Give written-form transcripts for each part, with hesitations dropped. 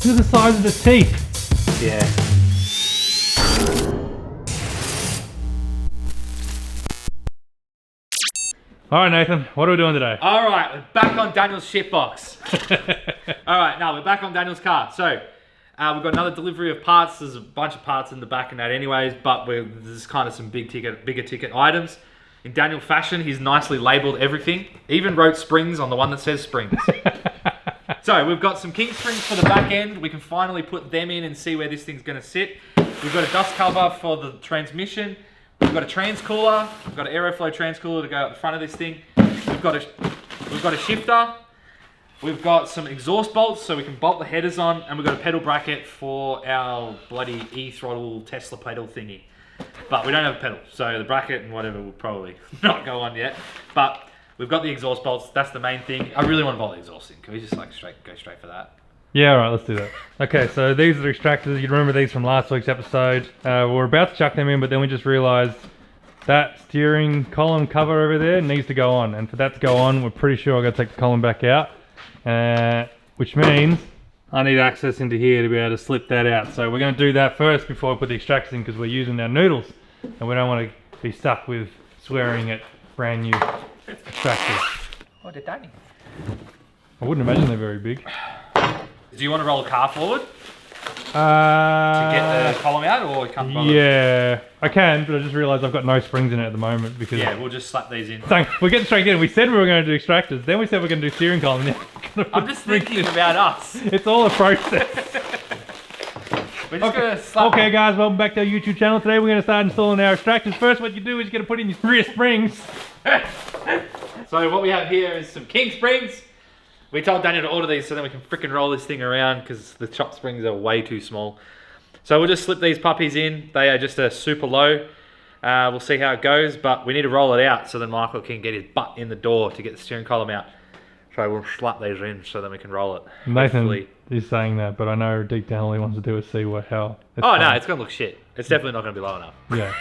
Look at the size of the teeth. Yeah. Alright Nathan, what are we doing today? Alright, we're back on Daniel's shitbox. Alright, now we're back on Daniel's car. So, we've got another delivery of parts. There's a bunch of parts in the back and that anyways, but there's kind of some bigger ticket items. In Daniel fashion, he's nicely labelled everything. Even wrote springs on the one that says springs. So, we've got some king springs for the back end. We can finally put them in and see where this thing's going to sit. We've got a dust cover for the transmission. We've got a trans cooler. We've got an aeroflow trans cooler to go out the front of this thing. We've got a shifter. We've got some exhaust bolts so we can bolt the headers on, and we've got a pedal bracket for our bloody e-throttle Tesla pedal thingy. But we don't have a pedal, so the bracket and whatever will probably not go on yet. But we've got the exhaust bolts. That's the main thing. I really want to bolt the exhaust in. Can we just like go straight for that? Yeah, alright, let's do that. Okay, so these are the extractors. You remember these from last week's episode. We're about to chuck them in, but then we just realised that steering column cover over there needs to go on. And for that to go on, we're pretty sure I've got to take the column back out. Which means I need access into here to be able to slip that out. So we're going to do that first before I put the extractors in, because we're using our noodles. And we don't want to be stuck with swearing at brand new extractors. Oh, they're tiny. I wouldn't imagine they're very big. Do you want to roll the car forward to get the column out, or you can't bother? Yeah, I can, but I just realised I've got no springs in it at the moment because... Yeah, we'll just slap these in. So we're getting straight in. We said we were going to do extractors, then we said we're going to do steering column. Now I'm just thinking about us. It's all a process. We're just going to slap Okay guys, welcome back to our YouTube channel. Today we're going to start installing our extractors. First what you do is you're going to put in your rear springs. So what we have here is some king springs. We told Daniel to order these so then we can frickin' roll this thing around because the chop springs are way too small. So we'll just slip these puppies in. They are just a super low. We'll see how it goes, but we need to roll it out so then Michael can get his butt in the door to get the steering column out. So we'll slap these in so then we can roll it. Nathan Hopefully. is saying that, but I know deep down all he wants to do is see how... Oh no, it's going to look shit. It's definitely not going to be low enough. Yeah.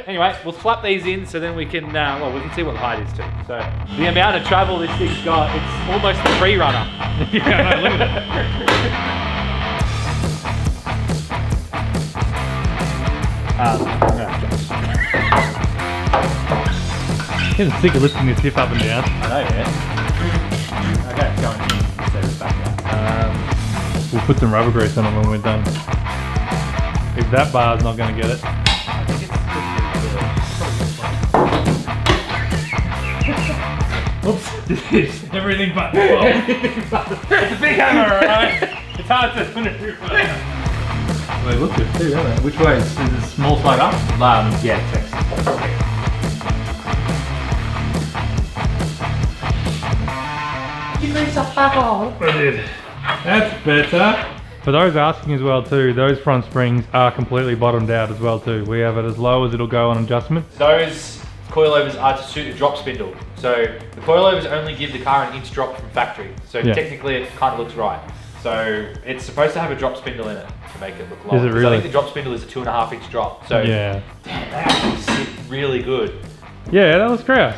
Anyway, we'll slap these in so then we can, well, we can see what the height is too. So the amount of travel this thing's got, it's almost a free runner. Yeah, no, look at it. Getting sick of lifting this hip up and down. I know, yeah. Okay, go on. Set this back out. We'll put some rubber grease on it when we're done. If that bar's not going to get it. I think it's Oops. Everything but the ball. It's a big hammer, alright? It's hard to put it through. They look good too, don't they? Which way? Is the small side up? Yeah, check. You need some fuck off. I did. That's better. For those asking as well too, those front springs are completely bottomed out as well too. We have it as low as it'll go on adjustment. Those coilovers are to suit a drop spindle. So the coilovers only give the car an inch drop from factory. So technically it kind of looks right. So it's supposed to have a drop spindle in it to make it look long. Is it really? I think the drop spindle is a 2.5 inch drop. So yeah. Damn, they actually sit really good. Yeah, that was crap.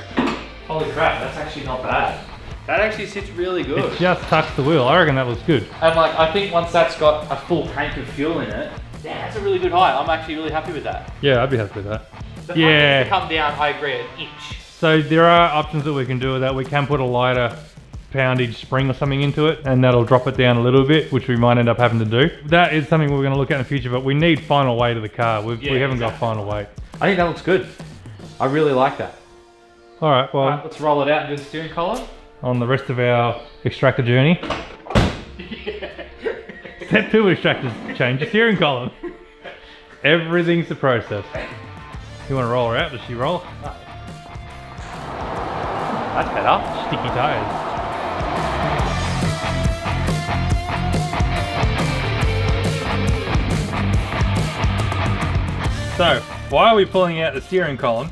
Holy crap, that's actually not bad. That actually sits really good. It just tucks the wheel. I reckon that looks good. And like, I think once that's got a full tank of fuel in it, yeah, that's a really good height. I'm actually really happy with that. Yeah, I'd be happy with that. The height needs to come down, I agree, an inch. So there are options that we can do with that. We can put a lighter poundage spring or something into it, and that'll drop it down a little bit, which we might end up having to do. That is something we're going to look at in the future, but we need final weight of the car. We haven't got final weight. I think that looks good. I really like that. All right, well, let's roll it out and do the steering column. On the rest of our extractor journey. Step 2 extractors, change the steering column. Everything's the process. You want to roll her out? Does she roll? No. That's better. Sticky tires. So, why are we pulling out the steering column?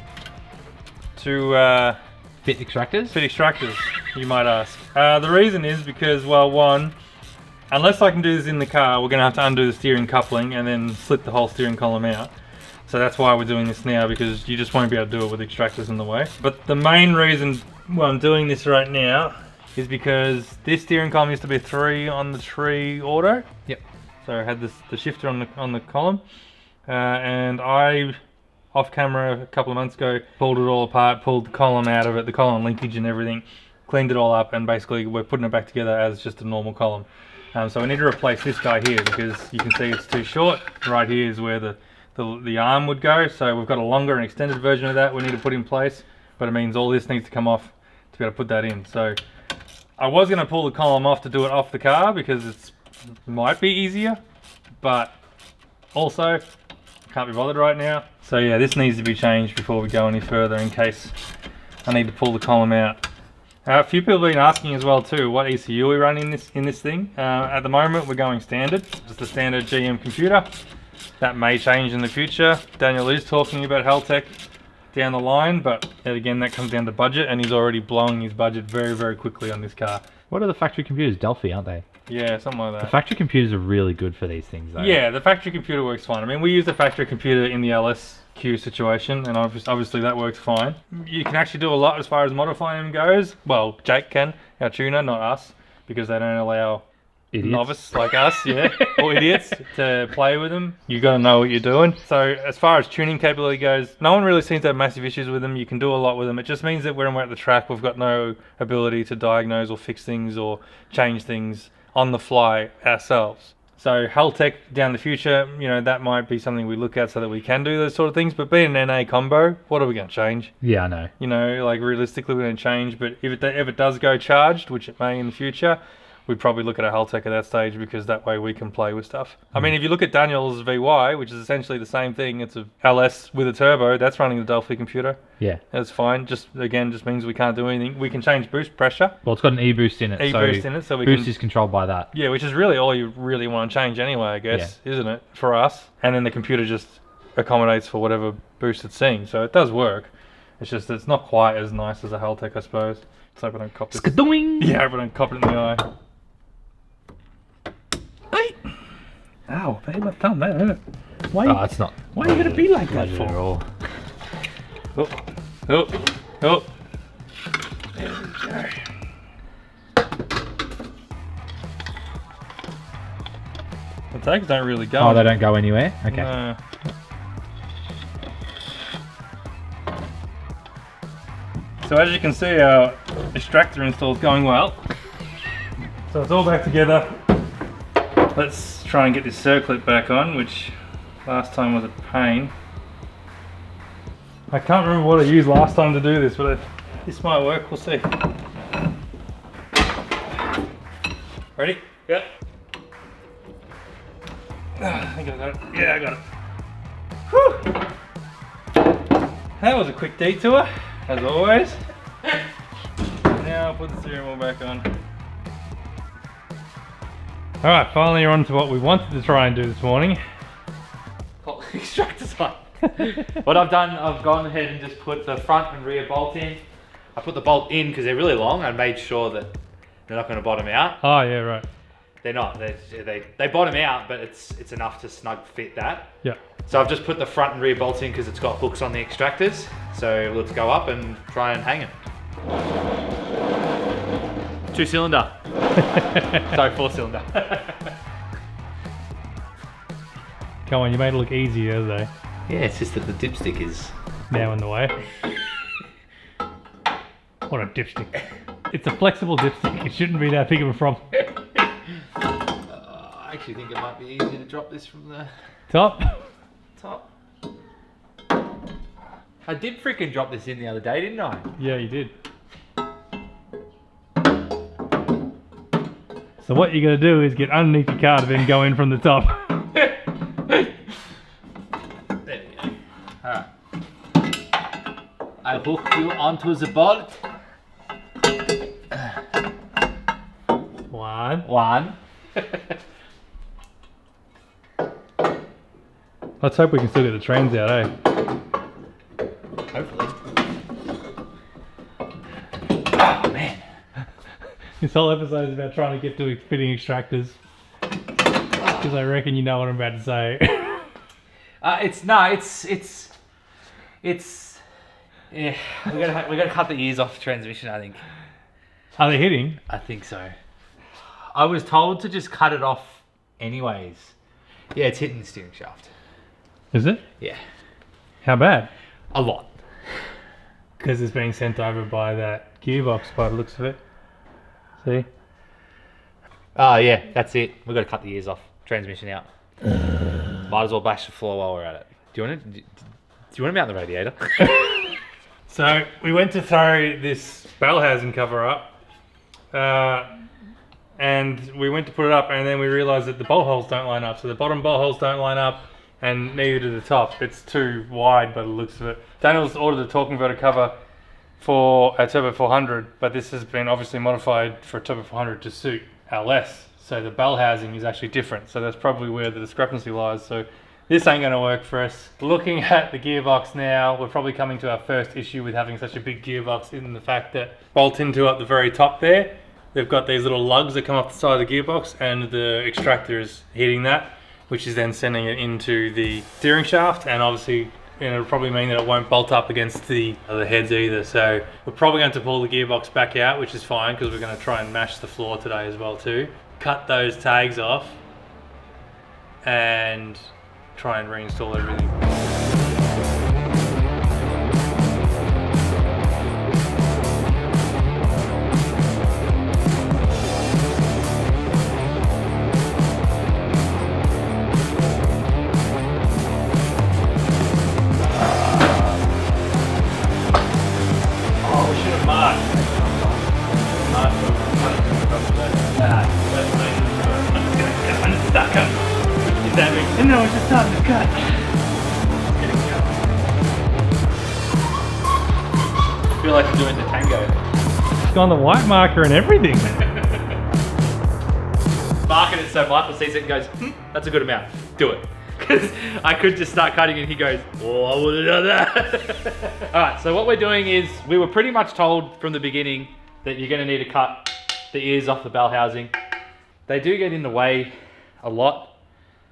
To fit extractors? Fit extractors, you might ask. The reason is because, well, one, unless I can do this in the car, we're going to have to undo the steering coupling and then slip the whole steering column out. So that's why we're doing this now, because you just won't be able to do it with extractors in the way. But the main reason why I'm doing this right now is because this steering column used to be 3 on the tree auto. Yep. So I had the shifter on the column, and I, off camera a couple of months ago, pulled it all apart, pulled the column out of it, the column linkage and everything, cleaned it all up, and basically we're putting it back together as just a normal column. So we need to replace this guy here because you can see it's too short. Right here is where the arm would go. So we've got a longer and extended version of that we need to put in place, but it means all this needs to come off to be able to put that in. So I was going to pull the column off to do it off the car because it might be easier, but also can't be bothered right now. So yeah, this needs to be changed before we go any further in case I need to pull the column out. A few people have been asking as well too, what ECU we run in this thing. At the moment we're going standard, just the standard GM computer. That may change in the future. Daniel is talking about Haltech down the line, but again that comes down to budget, and he's already blowing his budget very, very quickly on this car. What are the factory computers? Delphi, aren't they? Yeah, something like that. The factory computers are really good for these things though. Yeah, the factory computer works fine. I mean, we use the factory computer in the LSQ situation, and obviously that works fine. You can actually do a lot as far as modifying them goes. Well, Jake can, our tuner, not us, because they don't allow Idiots. novice like us, yeah, or idiots to play with them. You got to know what you're doing. So as far as tuning capability goes, no one really seems to have massive issues with them. You can do a lot with them. It just means that when we're at the track, we've got no ability to diagnose or fix things or change things on the fly ourselves. So Haltech down the future, you know, that might be something we look at so that we can do those sort of things. But being an NA combo, what are we going to change? Yeah, I know. You know, like realistically we're going to change, but if it does go charged, which it may in the future, we'd probably look at a Haltech at that stage because that way we can play with stuff. I mean, if you look at Daniel's VY, which is essentially the same thing, it's a LS with a turbo, that's running the Delphi computer. Yeah. That's fine. Just means we can't do anything. We can change boost pressure. Well, it's got an e-boost in it. E-boost in it, so we boost can... is controlled by that. Yeah, which is really all you really want to change anyway, I guess, isn't it, for us? And then the computer just accommodates for whatever boost it's seeing. So it does work. It's just it's not quite as nice as a Haltech, I suppose. Let's hope I don't cop this. Skadoing! Yeah, I hope I don't cop it in the eye. Ow, that hit my thumb, that hurt. Oh, it's not. Why are you going to be like that At for? all. Oh. There we go. The tags don't really go. Oh, they don't go anywhere? Okay. No. So as you can see, our extractor install is going well. So it's all back together. Let's try and get this circlip back on, which last time was a pain. I can't remember what I used last time to do this, but this might work, we'll see. Ready? Yep. I think I got it. Yeah, I got it. Whew. That was a quick detour, as always. Now I'll put the steering wheel back on. Alright, finally you're on to what we wanted to try and do this morning. Pop the extractors on. What I've done, I've gone ahead and just put the front and rear bolt in. I put the bolt in because they're really long. I made sure that they're not going to bottom out. Oh yeah, right. They're not. They bottom out, but it's enough to snug fit that. Yeah. So I've just put the front and rear bolts in because it's got hooks on the extractors. So let's go up and try and hang it. 2-cylinder. Sorry, 4-cylinder. Come on, you made it look easier though. Yeah, it's just that the dipstick is Now in the way. What a dipstick. It's a flexible dipstick. It shouldn't be that big of a problem. I actually think it might be easier to drop this from the Top. top. I did freaking drop this in the other day, didn't I? Yeah, you did. So what you're going to do is get underneath your car to then go in from the top. There we go. Alright. I hook you onto the bolt. One. Let's hope we can still get the trains out, eh? Hopefully. Oh man. This whole episode is about trying to get to fitting extractors. Because I reckon you know what I'm about to say. Yeah, we gotta cut the ears off the transmission, I think. Are they hitting? I think so. I was told to just cut it off anyways. Yeah, it's hitting the steering shaft. Is it? Yeah. How bad? A lot. Because it's being sent over by that gearbox by the looks of it. See? Oh, yeah, that's it. We've got to cut the ears off. Transmission out. Might as well bash the floor while we're at it. Do you want to mount the radiator? So we went to throw this bell housing cover up, and we went to put it up, and then we realised that the bolt holes don't line up. So the bottom bolt holes don't line up, and neither do the top. It's too wide by the looks of it. Daniel's ordered a torque converter cover for a Turbo 400, but this has been obviously modified for a Turbo 400 to suit LS. So the bell housing is actually different. So that's probably where the discrepancy lies. So this ain't going to work for us. Looking at the gearbox now, we're probably coming to our first issue with having such a big gearbox in the fact that bolt into at the very top there, they've got these little lugs that come off the side of the gearbox, and the extractor is hitting that, which is then sending it into the steering shaft, and obviously it'll probably mean that it won't bolt up against the heads either. So we're probably going to pull the gearbox back out, which is fine because we're going to try and mash the floor today as well too. Cut those tags off and try and reinstall everything. Oh, we should have marked. I'm stuck up. Is that me? No, it's just starting to cut. I feel like I'm doing the tango. It's got the white marker and everything. Marking it so Michael sees it and goes, that's a good amount. Do it. Because I could just start cutting and he goes, oh, I would have done that. Alright, so what we're doing is, we were pretty much told from the beginning that you're going to need to cut the ears off the bell housing. They do get in the way a lot,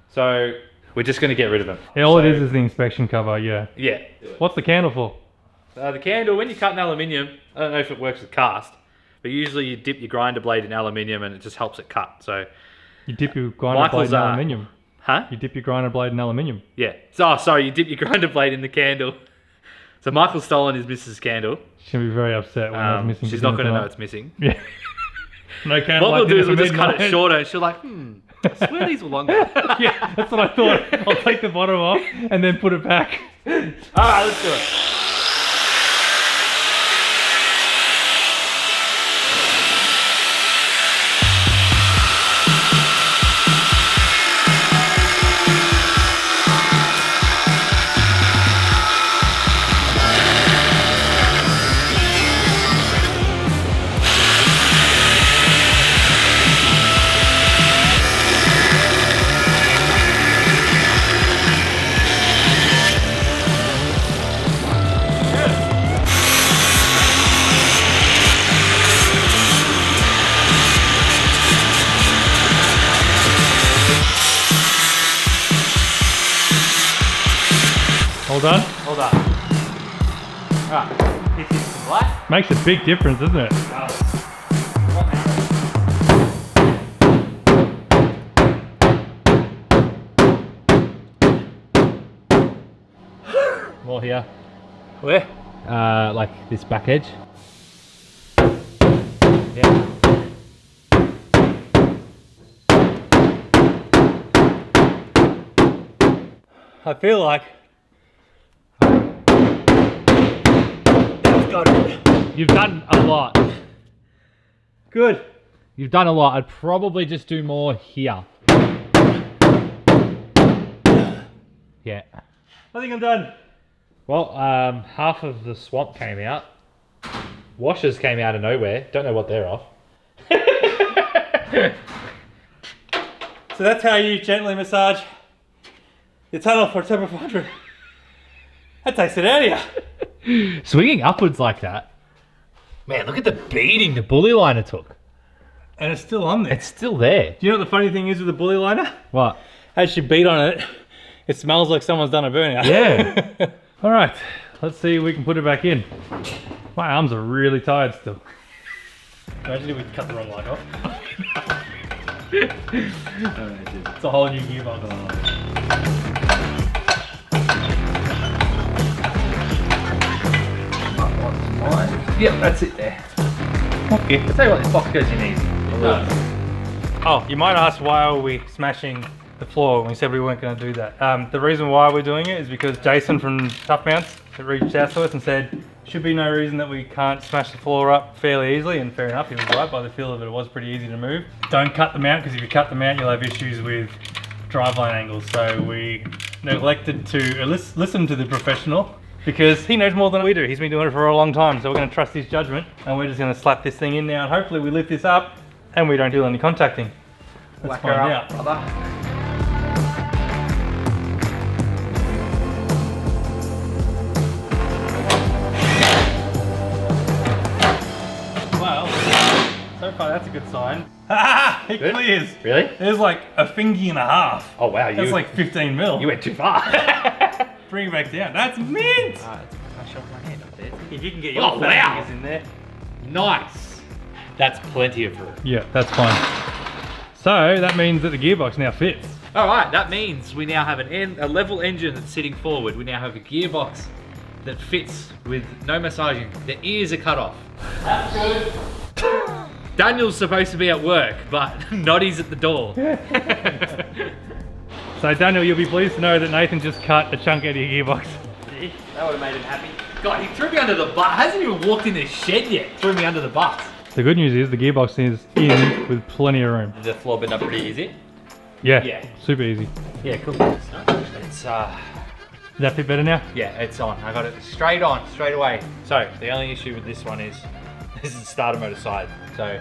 so we're just going to get rid of them. Yeah, all it is the inspection cover, yeah. Yeah. What's the candle for? The candle, when you cut in aluminium, I don't know if it works with cast, but usually you dip your grinder blade in aluminium and it just helps it cut. So You dip your grinder Michael's, blade in aluminium. Huh? You dip your grinder blade in aluminium. Yeah. So, sorry, you dip your grinder blade in the candle. So Michael's stolen his missus' candle. She's going to be very upset when I was missing. She's not going to know it's missing. Yeah. No candle. What we'll do is we'll just cut midnight. it shorter and she'll like, I swear these were longer. Yeah, that's what I thought. I'll take the bottom off and then put it back. Alright, let's do it. All done? Hold on. Alright, this is some black. Makes a big difference, doesn't it? More here. Where? Like this back edge. Yeah. I feel like You've done a lot. good. You've done a lot. I'd probably just do more here. Yeah. I think I'm done. Well, half of the swamp came out. Washers came out of nowhere. Don't know what they're off. So that's how you gently massage your tunnel for a Turbo 400. That takes it out of you. Swinging upwards like that. Man, look at the beating the bully liner took. And it's still on there. It's still there. Do you know what the funny thing is with the bully liner? What? As you beat on it, it smells like someone's done a burnout. Yeah. All right, let's see if we can put it back in. My arms are really tired still. Imagine if we cut the wrong light off. It's a whole new gearbox. Yep, that's it there. Okay. I'll tell you what, this box goes in easy. Oh, you might ask why are we smashing the floor when we said we weren't going to do that. The reason why we're doing it is because Jason from Tough Mounts reached out to us and said should be no reason that we can't smash the floor up fairly easily, and fair enough, he was right. By the feel of it, it was pretty easy to move. Don't cut the mount, because if you cut the mount you'll have issues with driveline angles, so we neglected to listen to the professional because he knows more than we do. He's been doing it for a long time, so we're going to trust his judgment and we're just going to slap this thing in now, and hopefully we lift this up and we don't do any contacting. Let's find out. Brother. Well, so far that's a good sign. It Good? clears. Really? There's like a fingy and a half. Oh wow, That's like 15 mil. you went too far. Bring it back down. That's mint! Alright, can I shove my hand up there? If you can get your Oh, wow. fingers in there. Nice. That's plenty of room. Yeah, that's fine. So that means that the gearbox now fits. Alright, that means we now have a level engine that's sitting forward. We now have a gearbox that fits with no massaging. The ears are cut off. That's good. Daniel's supposed to be at work, but Noddy's at the door. So Daniel, you'll be pleased to know that Nathan just cut a chunk out of your gearbox. That would have made him happy. God, he threw me under the bus. Hasn't even walked in the shed yet. Threw me under the bus. The good news is the gearbox is in with plenty of room. The floor been up pretty easy. Yeah, Yeah. super easy. Yeah, cool. It's Does that fit better now? yeah, it's on. I got it straight on, straight away. So the only issue with this one is this is the starter motor side. So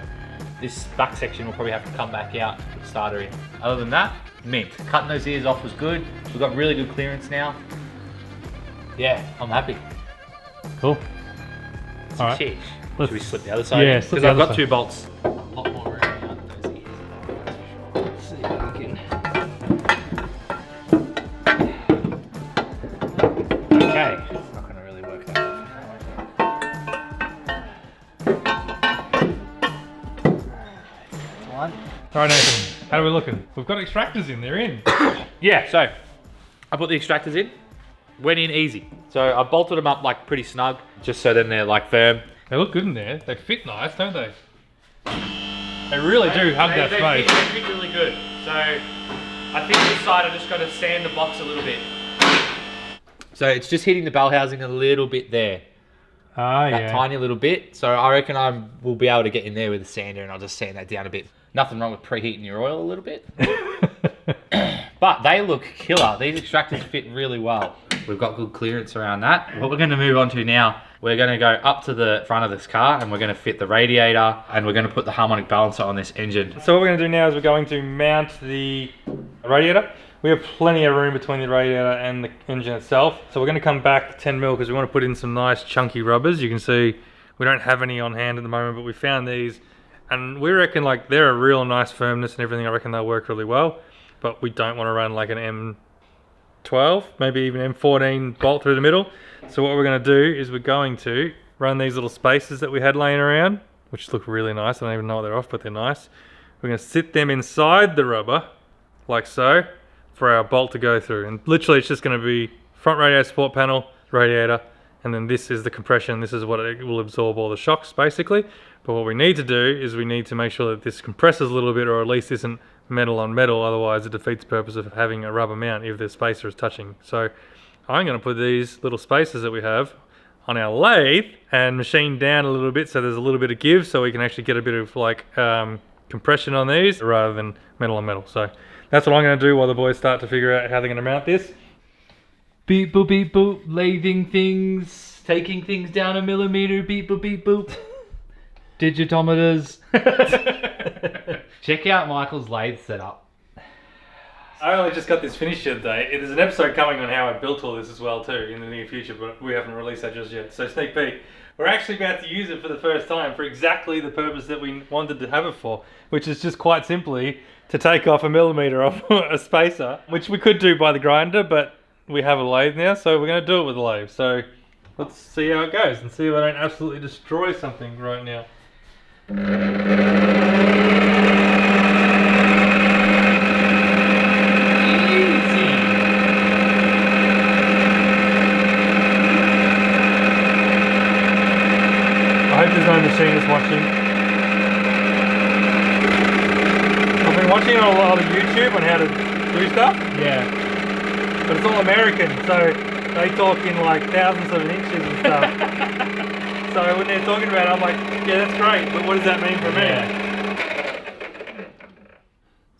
this back section will probably have to come back out with the starter in. Other than that, mint. Cutting those ears off was good. We've got really good clearance now. Yeah, I'm happy. Cool. All right. Sheesh. Let's- Should we slip the other side? Yeah, in? slip Because the I've other got side. two bolts. A lot more room now than those ears. Let's see if we can. Okay. It's not going to really work that well. One. All right, Nathan, how are we looking? We've got extractors in, they're in. Yeah, so I put the extractors in. Went in easy. So I bolted them up like pretty snug, just so then they're like firm. They look good in there. They fit nice, don't they? They really do hug that space. They fit really good. So I think this side I just got to sand the box a little bit. So it's just hitting the bell housing a little bit there. Ah, That yeah. tiny little bit. So I reckon I will be able to get in there with a sander and I'll just sand that down a bit. Nothing wrong with preheating your oil a little bit. But they look killer. These extractors fit really well. We've got good clearance around that. What we're going to move on to now, we're going to go up to the front of this car and we're going to fit the radiator and we're going to put the harmonic balancer on this engine. So what we're going to do now is we're going to mount the radiator. We have plenty of room between the radiator and the engine itself. So we're going to come back 10 mil because we want to put in some nice chunky rubbers. You can see we don't have any on hand at the moment, but we found these and we reckon like they're a real nice firmness and everything. I reckon they'll work really well, but we don't want to run like an M12, maybe even M14 bolt through the middle. So what we're going to do is we're going to run these little spacers that we had laying around, which look really nice. I don't even know what they're off, but they're nice. We're going to sit them inside the rubber, like so, for our bolt to go through. And literally it's just going to be front radiator support panel, radiator, and then this is the compression. This is what it will absorb all the shocks, basically. But what we need to do is we need to make sure that this compresses a little bit, or at least isn't metal on metal, otherwise it defeats the purpose of having a rubber mount if the spacer is touching. So I'm going to put these little spacers that we have on our lathe and machine down a little bit so there's a little bit of give, so we can actually get a bit of like compression on these rather than metal on metal. So that's what I'm going to do while the boys start to figure out how they're going to mount this. Beep boop, lathing things, taking things down a millimeter, beep boop. Digitometers. Check out Michael's lathe setup. I only just got this finished the other day. There's an episode coming on how I built all this as well too in the near future, but we haven't released that just yet. So sneak peek. We're actually about to use it for the first time for exactly the purpose that we wanted to have it for, which is just quite simply to take off a millimeter off a spacer, which we could do by the grinder, but we have a lathe now, so we're going to do it with a lathe. So let's see how it goes and see if I don't absolutely destroy something right now. I hope there's no machinist watching. I've been watching a lot of YouTube on how to do stuff, Yeah. but it's all American, so they talk in like thousands of inches and stuff. So when they're talking about it, I'm like, yeah, that's great, but what does that mean for me? Yeah.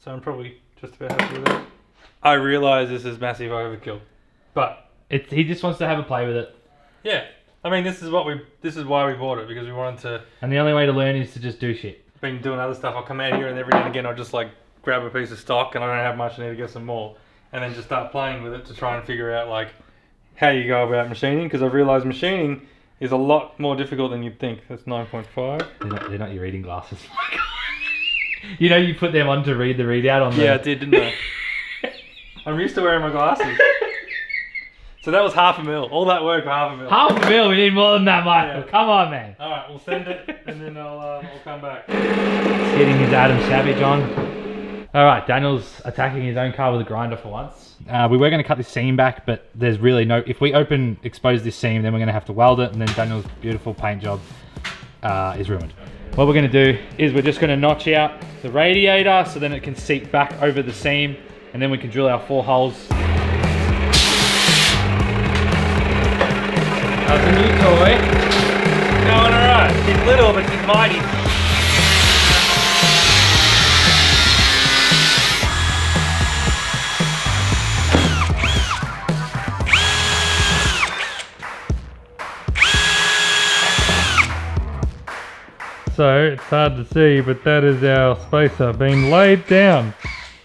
So I'm probably just about happy with it. I realise this is massive overkill, but He just wants to have a play with it. yeah, I mean this is why we bought it, because we wanted to. And the only way to learn is to just do shit. Been doing other stuff. I'll come out here and every now and again I'll just like grab a piece of stock and I don't have much, I need to get some more, and then just start playing with it to try and figure out like how you go about machining, because I've realised machining is a lot more difficult than you'd think. That's 9.5. They're not your reading glasses. You know, you put them on to read the readout on Yeah, I did, didn't I? I'm used to wearing my glasses. So that was $500,000. All that work for $500,000. $500,000, we need more than that, Michael. Yeah. Come on, man. Alright, we'll send it and then I'll come back. He's hitting his Adam Savage on. Alright, Daniel's attacking his own car with a grinder for once. We were going to cut this seam back, but there's really no... If we expose this seam, then we're going to have to weld it, and then Daniel's beautiful paint job is ruined. What we're going to do is we're just going to notch out the radiator so then it can seep back over the seam, and then we can drill our 4 holes. That's a new toy. Going alright. She's little, but she's mighty. So, it's hard to see, but that is our spacer being laid down,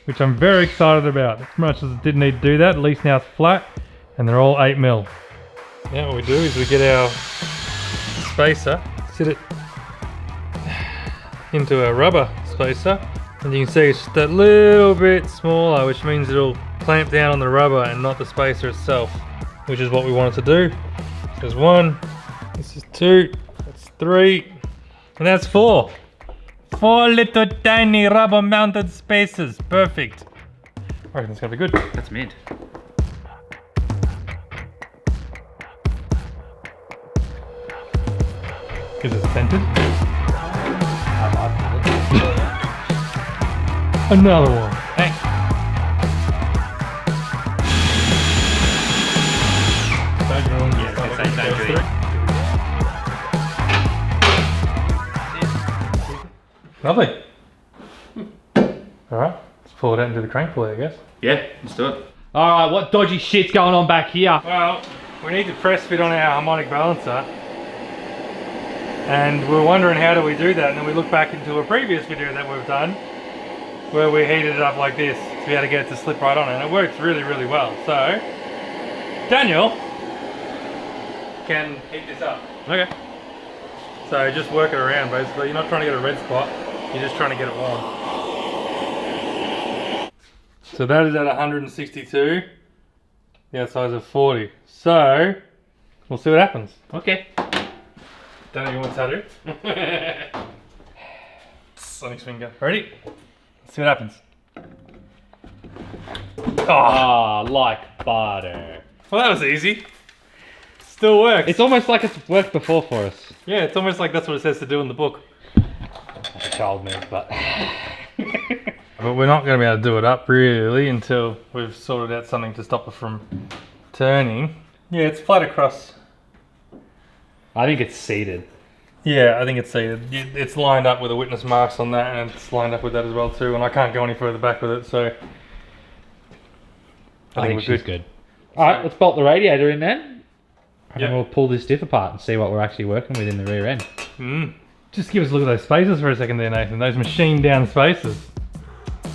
which I'm very excited about. As much as it didn't need to do that, at least now it's flat, and they're all 8mm. Now what we do is we get our spacer, sit it into a rubber spacer, and you can see it's just that little bit smaller, which means it'll clamp down on the rubber and not the spacer itself, which is what we wanted to do. There's 1, this is 2, that's 3, and that's 4. 4 little tiny rubber mounted spacers, perfect. I reckon it's gonna be good. That's mint. Is it scented? Another one. Thanks. Don't ruin Yeah, I was gonna say don't do it. Lovely. Alright, let's pull it out into the crank pulley, I guess. Yeah, let's do it. Alright, what dodgy shit's going on back here? Well, we need to press fit on our harmonic balancer. And we're wondering how do we do that, and then we look back into a previous video that we've done where we heated it up like this to be able to get it to slip right on, and it works really, really well. So, Daniel can heat this up. Okay. So just work it around basically. You're not trying to get a red spot, you're just trying to get it warm. So that is at 162, the outside's at 40. So, we'll see what happens. Okay. Don't know you want to do. Sonic's finger. Ready? Let's see what happens. Oh, Ah, like butter. well that was easy. Still works. It's almost like it's worked before for us. Yeah, it's almost like that's what it says to do in the book. That's a child move, but... But we're not going to be able to do it up really until we've sorted out something to stop it from turning. Yeah, it's flat across. I think it's seated. Yeah, I think it's seated. It's lined up with the witness marks on that, and it's lined up with that as well too, and I can't go any further back with it, so I think we're she's good. Alright, let's bolt the radiator in then. And Yep. we'll pull this diff apart and see what we're actually working with in the rear end. Just give us a look at those spacers for a second there, Nathan. Those machined down spacers.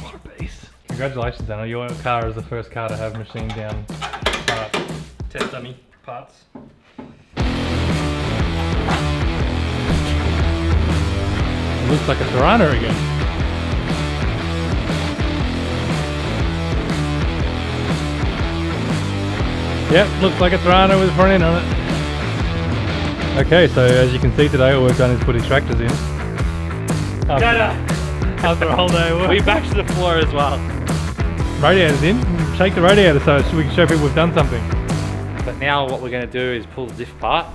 What a beast. Congratulations, Daniel. Your car is the first car to have machined down test dummy parts. It looks like a Torana again. Yep, looks like a Torana with a front end on it. Okay, so as you can see today, all we've done is put extractors in. After a whole day of work. We back to the floor as well. Radiator's in. Shake the radiator so we can show people we've done something. But now what we're going to do is pull the diff apart,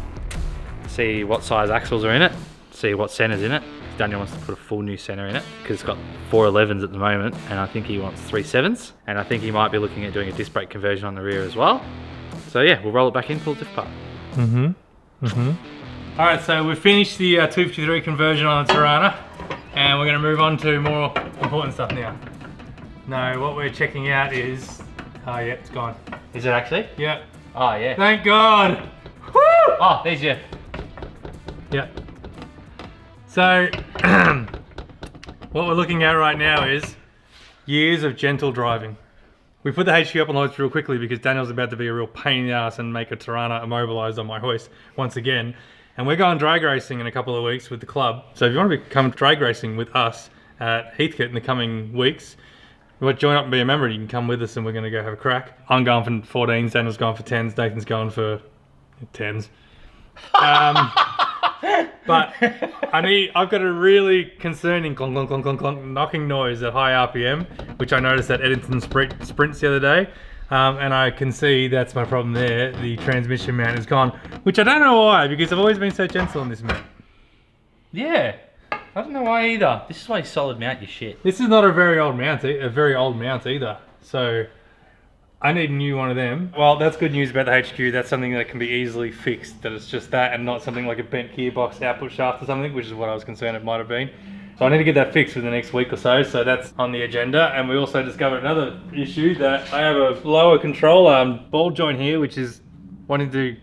see what size axles are in it, see what center's in it. Daniel wants to put a full new center in it because it's got 4 11s at the moment, and I think he wants 3 7s, and I think he might be looking at doing a disc brake conversion on the rear as well. So yeah, we'll roll it back in, pull the diff apart. All right, so we've finished the 253 conversion on the Torana, and we're going to move on to more important stuff now. No, what we're checking out is, oh yeah, it's gone. Is it actually? Yeah. Oh yeah. Thank God. Woo! Oh, there's your... Yeah. So, what we're looking at right now is years of gentle driving. We put the HQ up on the hoist real quickly because Daniel's about to be a real pain in the ass and make a Torana immobilized on my hoist once again. And we're going drag racing in a couple of weeks with the club. So if you want to become drag racing with us at Heathcote in the coming weeks, you want to join up and be a member, you can come with us and we're going to go have a crack. I'm going for 14s, Daniel's going for 10s, Nathan's going for 10s. But I've got a really concerning clonk, clonk, clonk, clonk, clonk, knocking noise at high RPM, which I noticed at Eddington Sprints the other day. And I can see that's my problem there. The transmission mount is gone, which I don't know why, because I've always been so gentle on this mount. Yeah. I don't know why either. This is why you solid mount your shit. This is not a very old mount either. So I need a new one of them. Well, that's good news about the HQ. That's something that can be easily fixed. That it's just that and not something like a bent gearbox output shaft or something, which is what I was concerned it might have been. So I need to get that fixed for the next week or so. So that's on the agenda. And we also discovered another issue that I have a lower control arm ball joint here, which is wanting to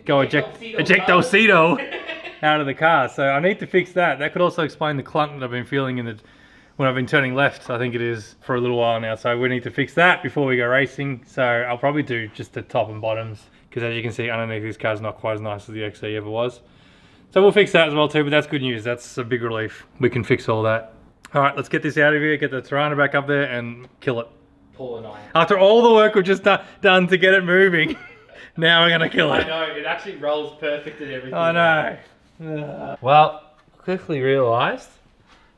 go ejectocito out of the car. So I need to fix that. That could also explain the clunk that I've been feeling when I've been turning left, I think it is, for a little while now. So we need to fix that before we go racing. So I'll probably do just the top and bottoms, because as you can see, underneath this car is not quite as nice as the XE ever was. So we'll fix that as well too, but that's good news. That's a big relief. We can fix all that. All right, let's get this out of here, get the Torana back up there and kill it. Pull an eye. After all the work we've just done to get it moving, now we're gonna kill it. I know, it actually rolls perfect and everything. I know. Well, quickly realised,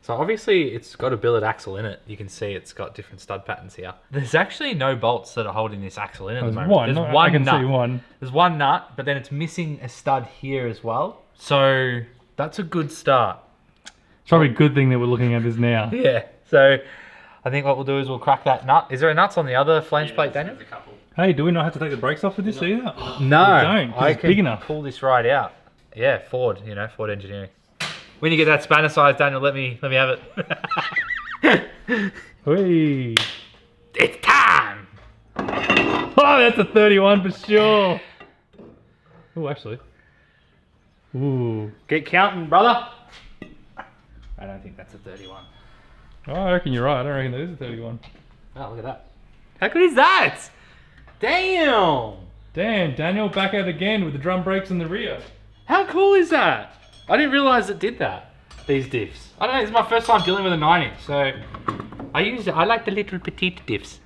so obviously it's got a billet axle in it. You can see it's got different stud patterns here. There's actually no bolts that are holding this axle in at the moment. There's one I can nut. see one. There's one nut, but then it's missing a stud here as well. So that's a good start. It's probably a good thing that we're looking at this now. Yeah. So I think what we'll do is we'll crack that nut. Is there a nuts on the other flange plate, Daniel? There's a couple. Hey, do we not have to take the brakes off with this either? No, We don't, 'cause I it's can big enough. pull this right out. Yeah, Ford, Ford engineering. When you get that spanner size, Daniel, let me have it. Whee. It's time! Oh, that's a 31 for sure. Oh, actually. Ooh. Get counting, brother. I don't think that's a 31. Oh, I reckon you're right. I don't reckon that is a 31. Oh, look at that. How good is that? Damn! Damn, Daniel back out again with the drum brakes in the rear. How cool is that? I didn't realise it did that. These diffs. I don't know, it's my first time dealing with a 90, so I like the little petite diffs.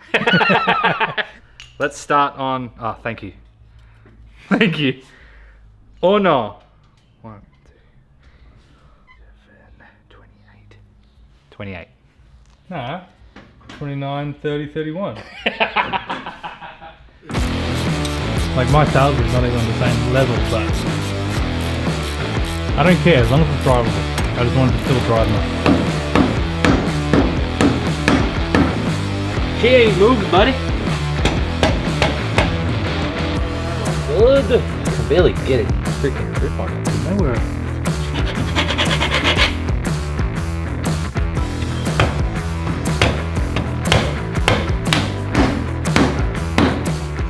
Let's start on, oh, thank you. Thank you. Oh no. 1, 2, 7, 28. 28. Nah. 29, 30, 31. Like my salary is not even on the same level, but I don't care as long as it's drivable. I just want it to still drive me. She ain't moving, buddy. Good. I can barely get it. Freaking grip on it. Nowhere.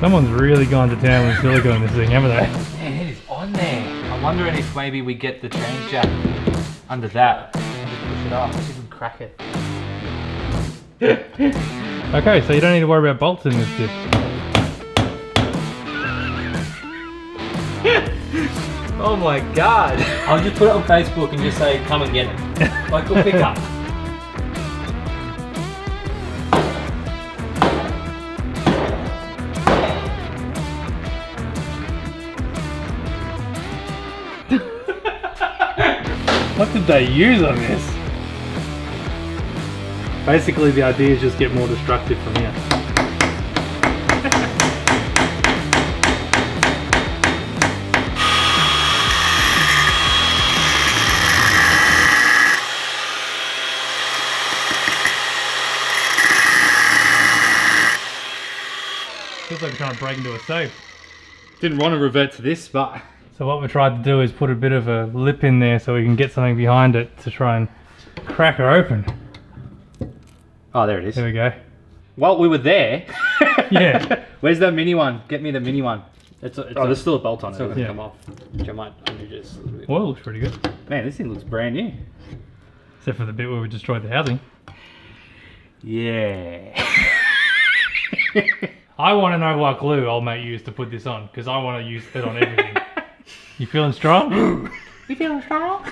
Someone's really gone to town with silicone this thing, haven't they? Man, it is on there. I'm wondering if maybe we get the change jack under that and just push it off. Let's even crack it. Okay, so you don't need to worry about bolts in this diff. Oh my god. I'll just put it on Facebook and just say, come and get it. Like a pickup. What did they use on this? Basically, the idea is just get more destructive from here. Feels like we're trying to break into a safe. Didn't want to revert to this, but So what we tried to do is put a bit of a lip in there so we can get something behind it to try and crack her open. oh, there it is. There we go. Well, we were there. Yeah. Where's the mini one? Get me the mini one. It's Oh, there's still a bolt on it. still gonna Yeah. come off, which I might undo just a little bit. Well, it looks pretty good. Man, this thing looks brand new. Except for the bit where we destroyed the housing. Yeah. I want to know what glue old mate used to put this on, because I want to use it on everything. You feeling strong? You feeling strong?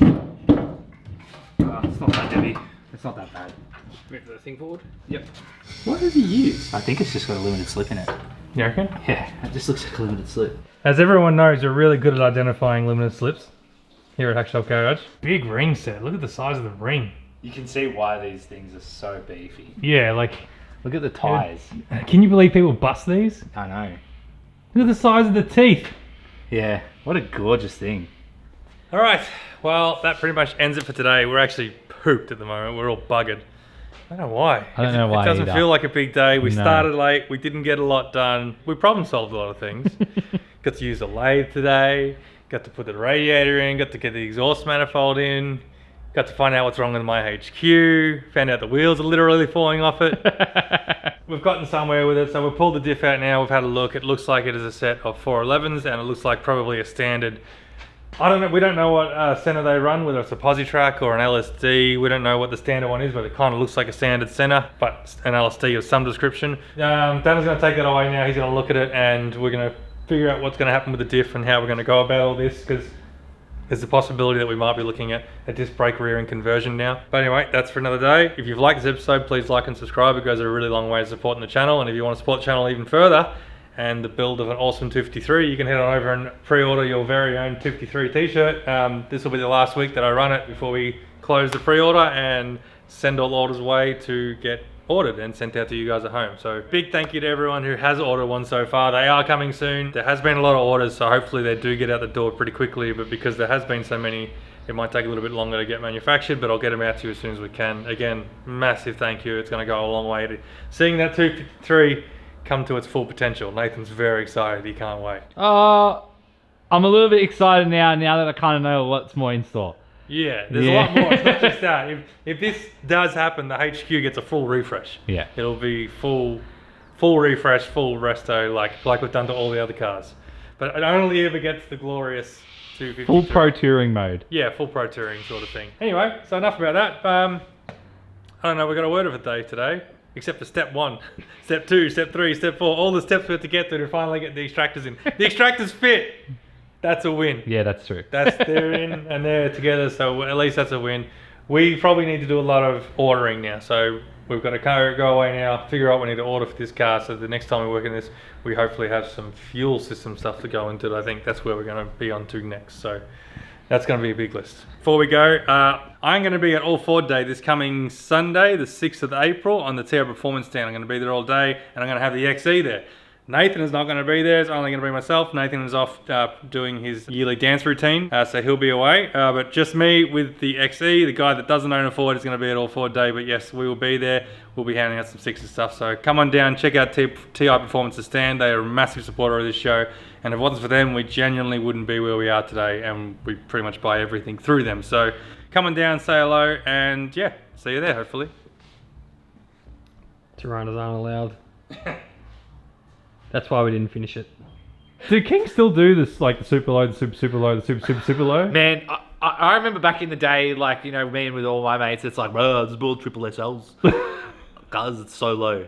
Oh, it's not that heavy. It's not that bad. Move the thing forward. Yep. What does he use? I think it's just got a limited slip in it. You reckon? Yeah, it just looks like a limited slip. As everyone knows, we're really good at identifying limited slips here at Hackshop Garage. Big ring set. Look at the size of the ring. You can see why these things are so beefy. Yeah, like, Look at the tires. can you believe people bust these? I know. Look at the size of the teeth. Yeah, what a gorgeous thing. All right, well, that pretty much ends it for today. We're actually pooped at the moment. We're all buggered. I don't know why. I don't know why It doesn't either. feel like a big day. We No. started late. We didn't get a lot done. We problem solved a lot of things. Got to use a lathe today. Got to put the radiator in. Got to get the exhaust manifold in. Got to find out what's wrong with my HQ. Found out the wheels are literally falling off it. We've gotten somewhere with it, so we've pulled the diff out now. We've had a look. It looks like it is a set of 411s, and it looks like probably a standard. I don't know. We don't know what center they run, whether it's a Positrack or an LSD. We don't know what the standard one is, but it kind of looks like a standard center, but an LSD of some description. Dana's going to take that away now. He's going to look at it, and we're going to figure out what's going to happen with the diff and how we're going to go about all this, because there's a possibility that we might be looking at a disc brake rear end conversion now. But anyway, that's for another day. If you've liked this episode, please like and subscribe. It goes a really long way to supporting the channel. And if you want to support the channel even further and the build of an awesome 253, you can head on over and pre-order your very own 253 t-shirt. This will be the last week that I run it before we close the pre-order and send all orders away to get ordered and sent out to you guys at home. So big thank you to everyone who has ordered one so far. They are coming soon. There has been a lot of orders, so hopefully they do get out the door pretty quickly, but because there has been so many, it might take a little bit longer to get manufactured, but I'll get them out to you as soon as we can. Again, massive thank you. It's going to go a long way to seeing that 253 come to its full potential. Nathan's very excited. He can't wait. I'm a little bit excited now that I kind of know what's more in store. Yeah, there's a lot more. It's not just that. If this does happen, the HQ gets a full refresh. Yeah. It'll be full refresh, full resto, like we've done to all the other cars. But it only ever gets the glorious 253. Full pro touring mode. Yeah, full pro touring sort of thing. Anyway, so enough about that. I don't know, we got a word of the day today, except for step 1, step 2, step 3, step 4, all the steps we have to get through to finally get the extractors in. The extractors fit. That's a win. Yeah, that's true. They're in and they're together, so at least that's a win. We probably need to do a lot of ordering now, so we've got to go away now, figure out what we need to order for this car, so the next time we work in this, we hopefully have some fuel system stuff to go into it. I think that's where we're going to be on to next, so that's going to be a big list. Before we go, I'm going to be at All Ford Day this coming Sunday, the 6th of April, on the Tiperformance stand. I'm going to be there all day, and I'm going to have the XE there. Nathan is not going to be there. It's only going to be myself. Nathan is off doing his yearly dance routine, so he'll be away. But just me with the XE. The guy that doesn't own a Ford is going to be at All Ford Day. But yes, we will be there. We'll be handing out some sticks and stuff. So come on down, check out TI Performance's stand. They are a massive supporter of this show. And if it wasn't for them, we genuinely wouldn't be where we are today. And we pretty much buy everything through them. So come on down, say hello, and yeah, see you there, hopefully. Toranas aren't allowed. That's why we didn't finish it. Do King still do this, like the super low, the super low, the super low? Man, I remember back in the day, like, you know, me and with all my mates, it's like, bro, this is build triple SLs. Guys, it's so low.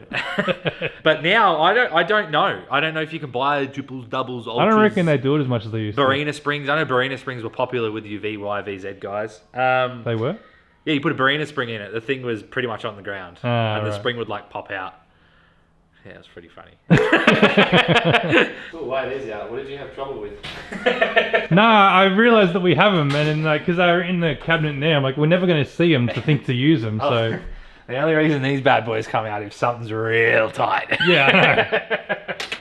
But now, I don't know. I don't know if you can buy triples, doubles, ultras. I don't reckon they do it as much as they used to. Barina Springs. I know Barina Springs were popular with your VY, VZ guys. They were? Yeah, you put a Barina Spring in it. The thing was pretty much on the ground. And the spring would, like, pop out. Yeah, it's pretty funny. Oh, why it is out? What did you have trouble with? Nah, I realised that we have them, and then, like, because they were in the cabinet there, I'm like, we're never going to see them to think to use them, so The only reason these bad boys come out if something's real tight. Yeah, I know.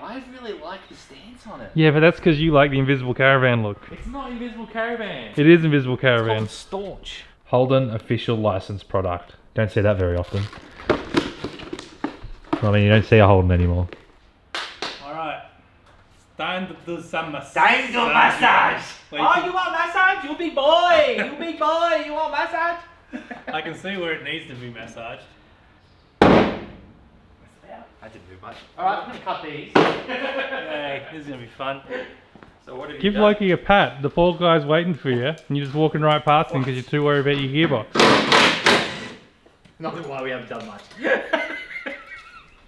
I really like the stance on it. Yeah, but that's because you like the Invisible Caravan look. It's not Invisible Caravan. It is Invisible Caravan. It's staunch. Holden official licensed product. Don't see that very often. I mean, you don't see a Holden anymore. Alright. Time to do some massage. Time to massage. Wait, Oh, you want massage? You big boy. You big boy. You want massage? I can see where it needs to be massaged. I didn't do much. Alright, I'm gonna cut these. Hey, this is gonna be fun. So what have you Give done? Loki a pat. The poor guy's waiting for you, and you're just walking right past him because you're too worried about your gearbox. Not why we haven't done much.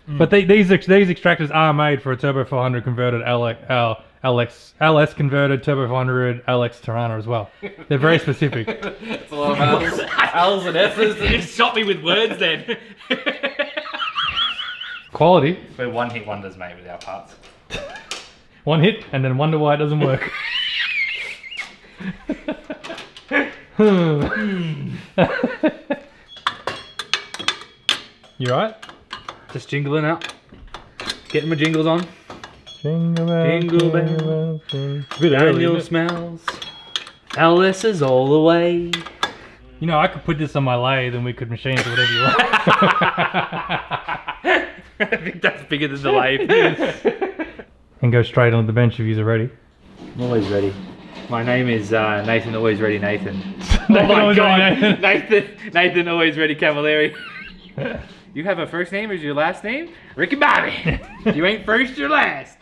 But these extractors are made for a Turbo 400 converted LS converted Turbo 400 LX Torana as well. They're very specific. It's a lot of L's and S's. You just shot me with words then. Quality. We're one-hit wonders, mate, with our parts. One hit, and then wonder why it doesn't work. You right? Just jingling out. Getting my jingles on. Jingle bells, Jingle bells. jingle bells. It's a bit early, Daniel isn't it? smells. LS is all the way. You know, I could put this on my lathe and we could machine it to whatever you want. I think that's bigger than the lathe. And go straight onto the bench if you're ready. I'm always ready. My name is Nathan Always Ready Nathan. Nathan Always Ready Nathan. Nathan Always Ready Cavalieri. You have a first name as your last name? Ricky Bobby. You ain't first, you're last.